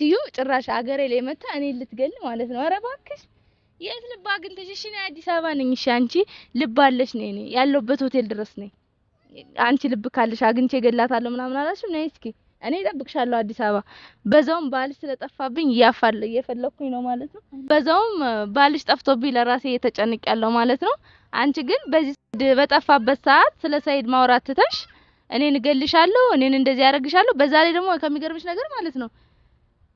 ሴትዮ ጭራሽ አገሬ ላይ መጣ እኔ ልትገል ማለት ነው ኧረ እባክሽ የት ልብ አግኝተሽ እሺ ነይ አዲስ አበባ ነኝ እሺ አንቺ ልብ አለሽ ነኝ እኔ ያለሁበት ሆቴል ድረስ ነኝ አንቺ ልብ ካለሽ አግኝቼ ገላታለሁ ምናምን አላልሽም ነይ እስኪ እኔ እጠብቅሻለሁ አዲስ አበባ በዛውም ባልሽ ስለጠፋብኝ እየፈለኩኝ ነው ማለት ነው በዛውም ባልሽ ጠፍቶብኝ ለራሴ እየተጨነቅያለሁ ማለት ነው አንቺ ግን በዚህ በጠፋበት ሰዓት ስለ ሰይድ ማውራት ትተሽ እኔን እገልሻለሁ እኔን እንደዚህ ያረግሻለሁ በዛ ላይ ደግሞ ከሚገርምሽ ነገር ማለት ነው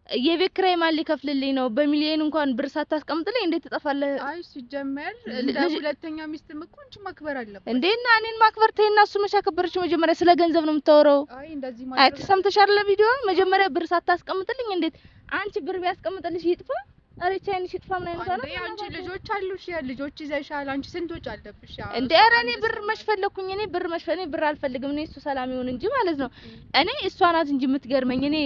የቤት ኪራይ ማን ሊከፍልልኝ ነው በሚሊዮን እንኳን ብር ሳታስቀምጥልኝ እንዴት ትጠፋለህ አይ ሲጀመር እንደ ሁለተኛ ሚስት መቆንጭ ማክበር አለበት እንዴና እኔን ማክበር ተይና እሱ መሻከበርሽ መጀመሪያ ስለ ገንዘብ ነው የምታወራው አይ እንደዚህ ማለት አይ ተሰምተሻል ለቪዲዮ መጀመሪያ ብር ሳታስቀምጥልኝ እንዴት አንቺ ብር ቢያስቀምጥልሽ ይጥፋ አሬቻይን ሽጥፋ ምን አይነት ነው አንቺ ልጆች አሉሽ ያ ልጆች ይዘሻል አንቺ ስንቶች አለብሽ እንዴ ኧረ እኔ ብር መሽፈለኩኝ እኔ ብር አልፈልግም እኔ እሱ ሰላም ይሁን እንጂ ማለት ነው እኔ እሷ ናት እንጂ የምትገርመኝ እኔ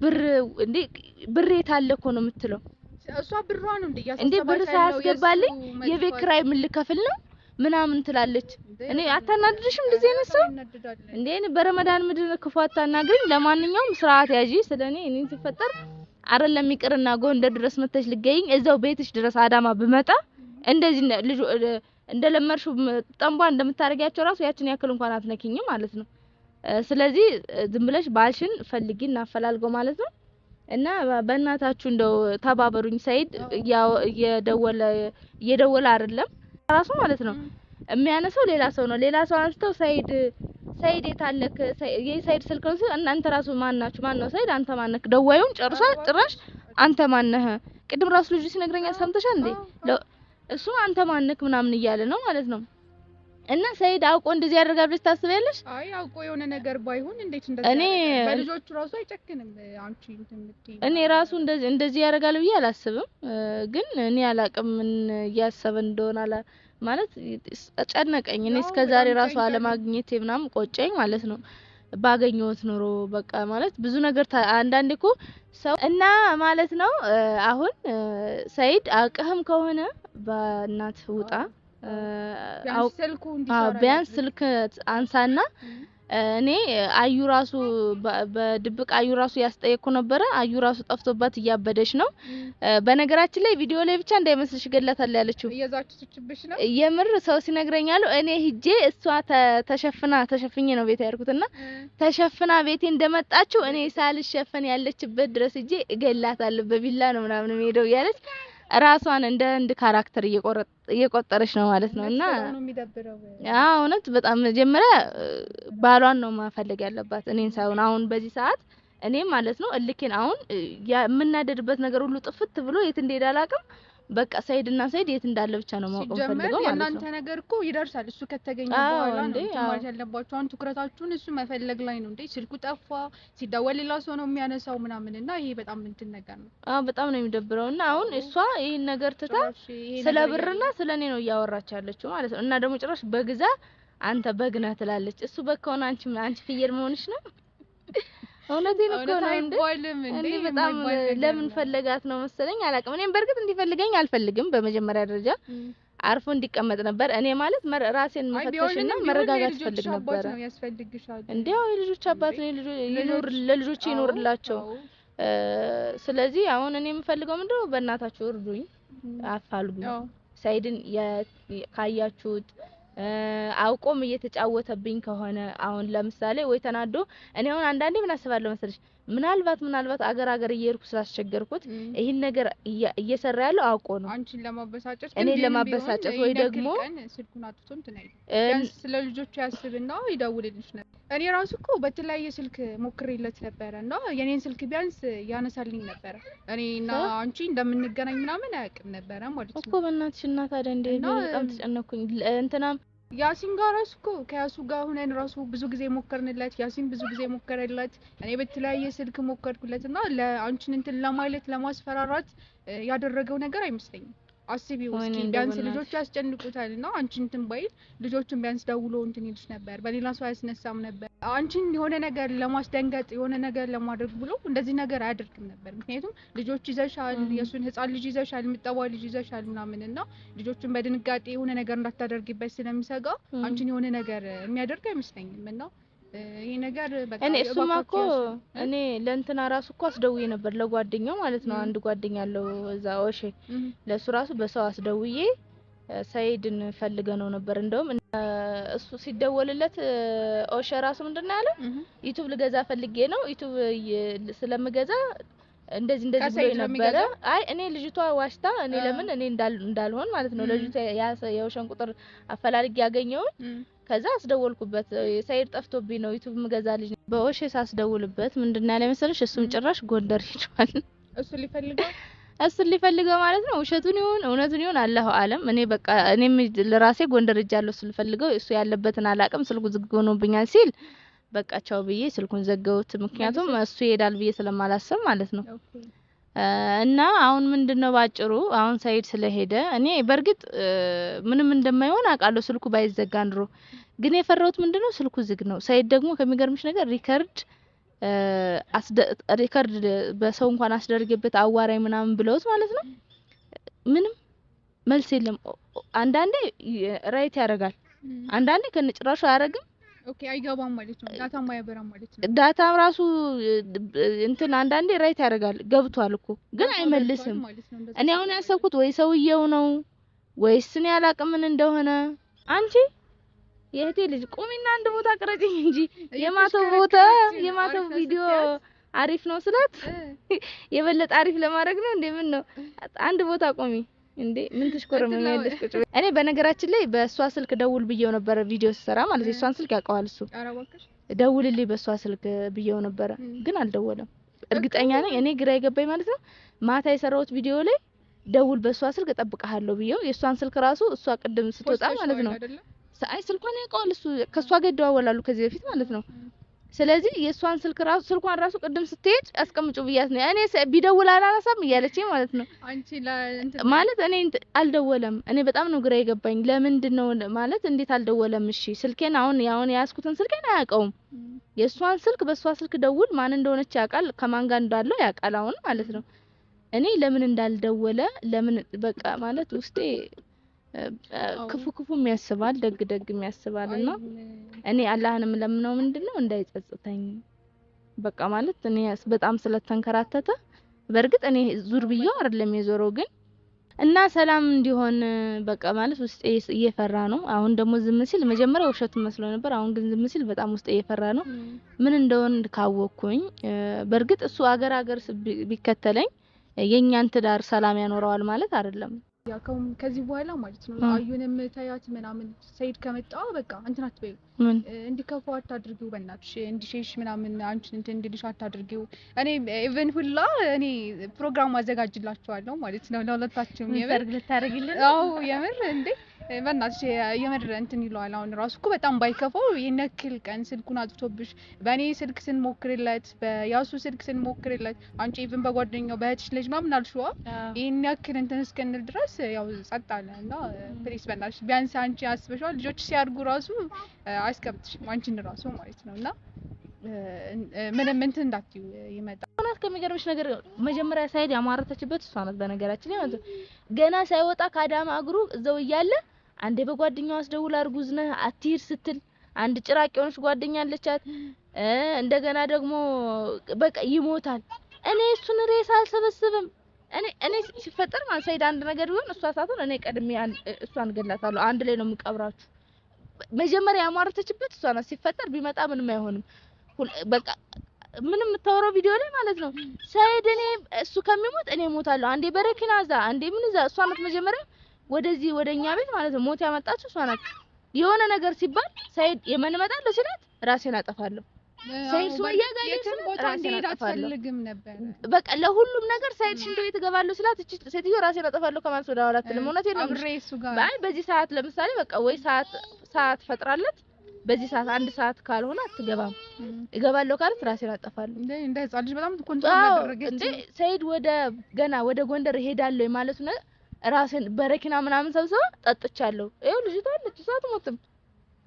ብር እንዴ ብር የታለ እኮ ነው የምትለው እሷ ብሯ ነው እንዴ ብር ሳያስገባልኝ የቤት ኪራይ ምን ልከፍል ነው ምናምን ትላለች እኔ አታናድድሽም እንደዚህ አይነት ሰው እንዴ እኔ በረመዳን ምድር ክፉ አታናግሪኝ ለማንኛውም ስርዓት ያዢ ስለኔ እኔን ሲፈጠር አይደለም ይቅርና ጎንደር ድረስ መተሽ ልገይኝ እዛው ቤትሽ ድረስ አዳማ ብመጣ እንደዚህ ልጅ እንደለመርሹ ጠንቧ እንደምታረጋቸው ራሱ ያችን ያክል እንኳን አትነኪኝ ማለት ነው ስለዚህ ዝም ብለሽ ባልሽን ፈልጊና አፈላልጎ ማለት ነው እና በእናታችሁ እንደው ተባበሩኝ ሰይድ ያው እየደወለ አይደለም ራሱ ማለት ነው የሚያነሳው ሌላ ሰው ነው ሌላ ሰው አንስተው ሰይድ የታለክ የሰይድ ስልክ ነው እናንተ ራሱ ማናችሁ ማን ነው ሰይድ አንተ ማነክ ደዋዩን ጭራሽ አንተ ማነህ ቅድም ራሱ ልጅ ሲነግረኛ ሰምተሻል እንዴ እሱ አንተ ማነክ ምናምን እያለ ነው ማለት ነው እና ሰይድ አውቆ እንደዚህ ያደርጋል ብለሽ ታስቢያለሽ አይ አውቆ የሆነ ነገር ባይሆን እንዴት እንደዚህ በልጆቹ ራሱ አይጨክንም አንቺ እንትምትይ እኔ ራሱ እንደዚህ ያደርጋል ብዬ አላስብም ግን እኔ አላቅም ምን ያሰበ እንደሆነ ማለት ጨነቀኝ እኔ እስከዛሬ ራሱ አለማግኘቴ ምናምን ቆጨኝ ማለት ነው ባገኘሁት ኑሮ በቃ ማለት ብዙ ነገር አንዳንዴ እኮ ሰው እና ማለት ነው አሁን ሰይድ አውቀህም ከሆነ በእናት ውጣ ቢያንስ ስልክ አንሳና እኔ አዩ ራሱ በድብቅ አዩ ራሱ ያስጠየቁ ነበር አዩ ራሱ ጠፍቶባት እያበደሽ ነው በነገራችን ላይ ቪዲዮ ላይ ብቻ እንዳይመስልሽ ገላታል ያለችው እየዛችሁብሽ ነው የምር ሰው ሲነግረኛል እኔ ሂጄ እሷ ተሸፍኜ ነው ቤት ያርኩትና ተሸፍና ቤቴ እንደመጣችው እኔ ሳልሸፈን ያለችበት ድረስ ሂጄ እገላታለሁ በቢላ ነው ምናምን ሄደው ያለች ራሷን እንደ ካራክተር እየቆጠረች ነው ማለት ነውና አዎ እውነት በጣም መጀመሪያ ባሏን ነው ማፈልግ ያለባት እኔን ሳይሆን አሁን በዚህ ሰዓት እኔ ማለት ነው እልኬን አሁን የምናደድበት ነገር ሁሉ ጥፍት ብሎ የት እንደሄደ አላቅም በቃ ሰይድና ሰይድ የት እንዳለ ብቻ ነው ማወቅ ፈልገው ማለት ነው ያንተ ነገር እኮ ይደርሳል እሱ ከተገኘ በኋላ ነው ማለት ያለባችሁ አሁን ትኩረታችሁን እሱ መፈለግ ላይ ነው እንዴ ስልኩ ጠፋ ሲደወል ሌላ ሰው ነው የሚያነሳው ምናምንና ይሄ በጣም እንትን ነገር ነው በጣም ነው የሚደብረውና አሁን እሷ ይሄን ነገር ትታ ስለ ብርና ስለኔ ነው እያወራች ያለችው ማለት ነው እና ደግሞ ጭራሽ በግዛ አንተ በግና ትላለች እሱ በከሆነ አንቺ ፍየል መሆንሽ ነው እውነቴን እኮ ነው እንዴ በጣም ለምን ፈለጋት ነው መሰለኝ አላቅም እኔም በርግጥ እንዲፈልገኝ አልፈልግም በመጀመሪያ ደረጃ አርፎ እንዲቀመጥ ነበር እኔ ማለት ራሴን መፈተሽና መረጋጋት ፈልግ ነበር እንዴው የልጆች አባት ነው ለልጆቼ ይኖርላቸው ስለዚህ አሁን እኔ የምፈልገው ምንድነው በእናታችሁ እርዱኝ አፋልጉኝ ሰይድን ካያችሁት አውቆም እየተጫወተብኝ ከሆነ አሁን ለምሳሌ ወይ ተናዶ እኔ አሁን አንዳንዴ ምን አስባለሁ መሰለሽ ምናልባት አገር እየርኩ ስላስቸገርኩት ይሄን ነገር እየሰራ ያለው አውቆ ነው አንቺን ለማበሳጨት እኔ ለማበሳጨት ወይ ደግሞ ስልኩን አጥቶን ተናይ ስለ ልጆቹ ያስብና ይደውልልሽ ነበር እኔ ራሱ እኮ በተለያየ ስልክ ሞክሬለት ነበርና የኔን ስልክ ቢያንስ ያነሳልኝ ነበር እኔና አንቺ እንደምንገናኝ ምናምን አያውቅም ነበር ማለት ነው እኮ በእናትሽ እና ታዲያ እንዴ በጣም ተጨነኩኝ እንትናም ያሲን ጋር ራሱ እኮ ከያሱ ጋር ሆነን ራሱ ብዙ ጊዜ ሞከርንለት ያሲን ብዙ ጊዜ ሞከረለት እኔ በተለያየ ስልክ ሞከርኩለትና ለአንቺን እንትን ለማለት ለማስፈራራት ያደረገው ነገር አይመስለኝም አስቢው እስኪ ቢያንስ ልጆቹ ያስጨንቁታልና አንቺን እንትን ባይል ልጆቹን ቢያንስ ደውሎ እንትን ይልሽ ነበር በሌላ ሰው ያስነሳም ነበር አንቺን የሆነ ነገር ለማስደንገጥ የሆነ ነገር ለማድረግ ብሎ እንደዚህ ነገር አያደርግም ነበር ምክንያቱም ልጆች ይዘሻል የሱን ህፃን ልጅ ይዘሻል ምጣባ ልጅ ይዘሻል ምናምንና ልጆቹን በድንጋጤ የሆነ ነገር እንዳታደርጊበት ስለሚሰጋ አንቺን የሆነ ነገር የሚያደርግ አይመስለኝም እና ይሄ ነገር በቃ እኔ እሱማ እኮ እኔ ለእንትና ራሱ እኮ አስደውዬ ነበር ለጓደኛው ማለት ነው አንድ ጓደኛ አለው እዛ ኦሼ ለሱ ራሱ በሰው አስደውዬ ሰይድን ፈልገ ነው ነበር እንደውም እሱ ሲደወልለት ኦሼ ራሱ ምንድነው ያለው ዩቲዩብ ልገዛ ፈልጌ ነው ዩቲዩብ ስለምገዛ እንደዚህ ብሎ ነበር አይ እኔ ልጅቷ ዋሽታ እኔ ለምን እኔ እንዳልሆን ማለት ነው ልጅቷ የውሸን ቁጥር አፈላልግ ያገኘው ከዛ አስደወልኩበት ሰይድ ጠፍቶብኝ ነው ዩቲዩብ ምገዛ ልጅ በኦሼ ሳስደውልበት ምንድነው ያለ መሰለሽ እሱም ጭራሽ ጎንደር ሄዷል እሱ ሊፈልገው ማለት ነው ውሸቱን ይሁን እውነቱን ይሁን አላሁ አለም እኔ በቃ እኔም ለራሴ ጎንደር እጃለሁ ስለፈልገው እሱ ያለበትን አላቅም ስልኩ ዝግ ሆኖብኛል ሲል በቃ ቻው ብዬ ስልኩን ዘጋውት ምክንያቱም እሱ ይሄዳል ብዬ ስለማላስብ ማለት ነው እና አሁን ምንድነው ባጭሩ አሁን ሰይድ ስለሄደ እኔ በርግጥ ምንም እንደማይሆን አቃለው ስልኩ ባይዘጋ እንድሮ ግን የፈራሁት ምንድነው ስልኩ ዝግ ነው ሰይድ ደግሞ ከሚገርምሽ ነገር ሪከርድ በሰው እንኳን አስደርገበት አዋራይ ምናምን ብለውት ማለት ነው ምንም መልስ የለም አንዳንዴ ራይት ያደርጋል አንዳንዴ ከነጭራሹ አያረግም ኦኬ አይገባም ማለት ነው ዳታም አያበራም ማለት ነው ዳታም ራሱ እንትን አንዳንዴ ራይት ያደርጋል ገብቷል እኮ ግን አይመልስም እኔ አሁን ያሰብኩት ወይ ሰውየው ነው ወይስ እኔ አላቅም ምን እንደሆነ አንቺ የእህቴ ልጅ ቆሚና አንድ ቦታ ቅረጭኝ እንጂ የማተው ቪዲዮ አሪፍ ነው ስላት የበለጠ አሪፍ ለማድረግ ነው እንዴ ምን ነው አንድ ቦታ ቆሚ እንዴ ምን ተሽኮረመኛለሽ ቁጭ እኔ በነገራችን ላይ በሷ ስልክ ደውል ብየው ነበር ቪዲዮ ሲሰራ ማለት የሷን ስልክ ያውቀዋል እሱ ደውልልኝ በሷ ስልክ ብየው ነበር ግን አልደወለም እርግጠኛ ነኝ እኔ ግራ ይገባኝ ማለት ነው ማታ የሰራሁት ቪዲዮ ላይ ደውል በሷ ስልክ እጠብቅሃለሁ ብየው የሷን ስልክ ራሱ እሷ ቅድም ስትወጣ ማለት ነው አይ ስልኳን ያውቀዋል እሱ ከሷ ጋር ይደዋወላሉ ከዚህ በፊት ማለት ነው ስለዚህ የሷን ስልኳን ራሱ ቅድም ስትሄድ አስቀምጩ ብያት ነው እኔ ቢደውል አላነሳም እያለችኝ ማለት ነው አንቺ ማለት እኔ አልደወለም እኔ በጣም ነው ግራ የገባኝ ለምንድነው ማለት እንዴት አልደወለም እሺ ስልኬን አሁን ያስኩትን ስልኬን አያውቀውም የሷን ስልክ በሷ ስልክ ደውል ማን እንደሆነች ያውቃል ከማን ጋር እንዳለው ያውቃል አሁን ማለት ነው እኔ ለምን እንዳልደወለ ለምን በቃ ማለት ውስጤ ክፉ የሚያስባል ደግ የሚያስባልና እኔ አላህንም ለምነው ምንድነው እንዳይጸጽተኝ በቃ ማለት እኔ በጣም ስለተንከራተተ በርግጥ እኔ ዙር ብየው አይደለም የዞረው ግን እና ሰላም እንዲሆን በቃ ማለት ውስጤ እየፈራ ነው አሁን ደግሞ ዝም ሲል መጀመሪያ ውሸት መስሎ ነበር አሁን ግን ዝም ሲል በጣም ውስጤ እየፈራ ነው ምን እንደሆነ ካወቅኩኝ በርግጥ እሱ አገር ቢከተለኝ የኛን ትዳር ሰላም ያኖረዋል ማለት አይደለም ያው ከዚህ በኋላ ማለት ነው አዩንም ታያት ምናምን ሰይድ ከመጣ በቃ እንትን አትበይ እንዲከፋው አታድርጊው በእናትሽ እንዲሸሽ ምናምን አንቺን እንትን እንዲልሽ አታድርጊው እኔ ኢቭን ሁላ እኔ ፕሮግራም አዘጋጅላችኋለሁ ማለት ነው ለሁለታችሁም የምር ልታረግልን አዎ የምር እንዴ በእናትሽ የምር እንትን ይሏል አሁን ራሱ እኮ በጣም ባይከፋው የነክል ቀን ስልኩን አጥቶብሽ በእኔ ስልክ ስንሞክርለት በያሱ ስልክ ስንሞክርለት አንቺ ኢቭን በጓደኛው በእህትሽ ልጅ ምናምን አልሽዋ ይሄን ያክል እንትን እስከንል ድረስ ያው ጸጥ አለና ፕሊስ በእናትሽ ቢያንስ አንቺ አስበሽዋል ልጆች ሲያድጉ ራሱ አስከብትሽም አንቺን ራሱ ማለት ነውና ምንም እንትን እንዳትዩ ይመጣ እናት ከሚገርምሽ ነገር መጀመሪያ ሳይድ ያማረተችበት እሷ ናት በነገራችን ላይ ማለት ገና ሳይወጣ ካዳማ እግሩ እዛው እያለ አንዴ በጓደኛው አስደውላ እርጉዝ ነህ አትሂድ ስትል አንድ ጭራቅ የሆነች ጓደኛ አለቻት እንደገና ደግሞ በቃ ይሞታል እኔ እሱን ሬሳ አልሰበስብም እኔ ሲፈጠር ማለት ሳይድ አንድ ነገር ቢሆን እሷ ሳትሆን እኔ ቀድሜ እሷን ገላታለሁ አንድ ላይ ነው የምቀብራችሁ መጀመሪያ ያማረተችበት እሷ ናት ሲፈጠር ቢመጣ ምንም አይሆንም በቃ ምንም የምታወራው ቪዲዮ ላይ ማለት ነው ሳይድ እኔ እሱ ከሚሞት እኔ ሞታለሁ አንዴ በረኪና ዛ አንዴ ምን ዛ እሷ ናት መጀመሪያ ወደዚህ ወደኛ ቤት ማለት ነው ሞት ያመጣችው እሷ ናት የሆነ ነገር ሲባል ሳይድ የመንመጣለሁ ሲላት ራሴን አጠፋለሁ ሳይድ ሱመያ ጋር የትም ቦታ እንዲሄድ አትፈልግም ነበር በቃ ለሁሉም ነገር ሳይድ ሽንት ቤት ገባለሁ ሲላት እቺ ሴትዮ ራሴን አጠፋለሁ ከማለት ወደ አውራት ለሞነት የለም አብሬ እሱ ጋር አይ በዚህ ሰዓት ለምሳሌ በቃ ወይ ሰዓት ፈጥራለት በዚህ ሰዓት አንድ ሰዓት ካልሆነ አትገባም እገባለሁ ካለት ራሴን አጠፋለሁ እንደ ህፃን ልጅ በጣም ኮንትሮል ያደረገች እንዴ ሳይድ ወደ ጎንደር ሄዳለሁ ማለት ነው ራሴን በረኪና ምናምን ሰብስባ ጠጥቻለሁ ይኸው ልጅቷ አለች እሷ አትሞትም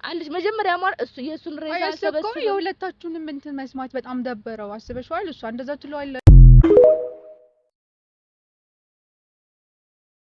አለች መጀመሪያ እሱ የሱን ሬሳ ሰበስኩ የሁለታችሁንም እንትን መስማት በጣም ደበረው አስበሽዋል እሷ እንደዛ ትለዋለች